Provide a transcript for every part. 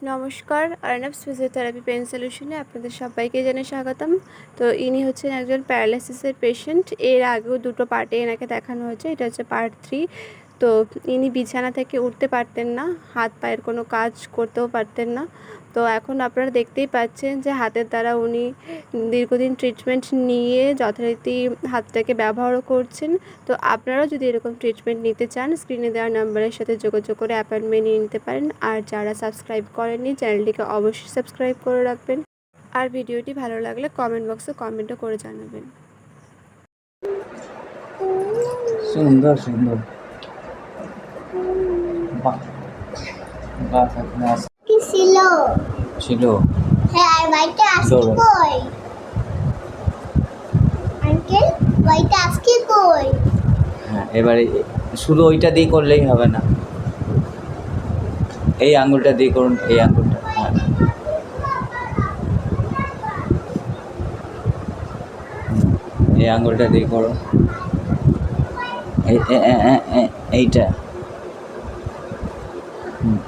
নমস্কার, আর্নাবস physiotherapy pain সলিউশনে আপনাদের সবাইকে জানাই স্বাগতম। তো ইনি হচ্ছেন একজন প্যারালাইসিসের পেশেন্ট। এর আগেও দুটো পার্টে এনাকে দেখানো হয়েছে, এটা হচ্ছে পার্ট 3। তো ইনি বিছানা থেকে উঠতে পারতেন না, হাত পায়ের কোনো কাজ করতেও পারতেন না। তো এখন আপনারা দেখতেই পাচ্ছেন যে হাতের দ্বারা উনি দীর্ঘদিন ট্রিটমেন্ট নিয়ে যথারীতি হাতটাকে ব্যবহারও করছেন। তো আপনারাও যদি এরকম ট্রিটমেন্ট নিতে চান, স্ক্রিনে দেওয়া নাম্বারের সাথে যোগাযোগ করে অ্যাপয়েন্টমেন্ট নিয়ে নিতে পারেন। আর যারা সাবস্ক্রাইব করেননি, চ্যানেলটিকে অবশ্যই সাবস্ক্রাইব করে রাখবেন। আর ভিডিওটি ভালো লাগলে কমেন্ট বক্সে কমেন্টও করে জানাবেন। সুন্দর সুন্দর কি ছিল ছিল। হ্যাঁ, আর বাইটা আজকে কই আঙ্কেল? বাইটা আজকে কই? হ্যাঁ, এবারে শুধু ওইটা দিয়ে করলেই হবে না, এই আঙুলটা দিয়ে করুন, এই আঙুলটা। হ্যাঁ, এই আঙুলটা দিয়ে করুন, এইটা।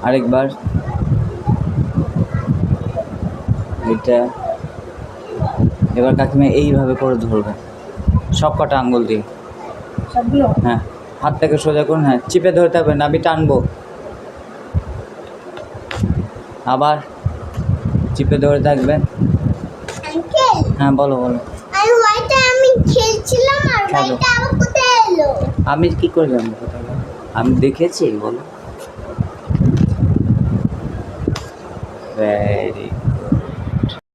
আরেকবার এইটা। এবার কাকিমা এইভাবে করে ধরবেন সব কটা আঙুল দিয়ে। হ্যাঁ, হাতটাকে সোজা করুন। হ্যাঁ, চিপে ধরতে হবে না, আমি টানবো। আবার চিপে ধরে থাকবেন। আঙ্কেল, হ্যাঁ, বলো বলো। আর বাইটা আমি খেলছিলাম আর বাইটা আবার কোথায় এলো? আমি কি করে জানবো কোথায় গেল? আমি দেখেছি, বলো। ভেরি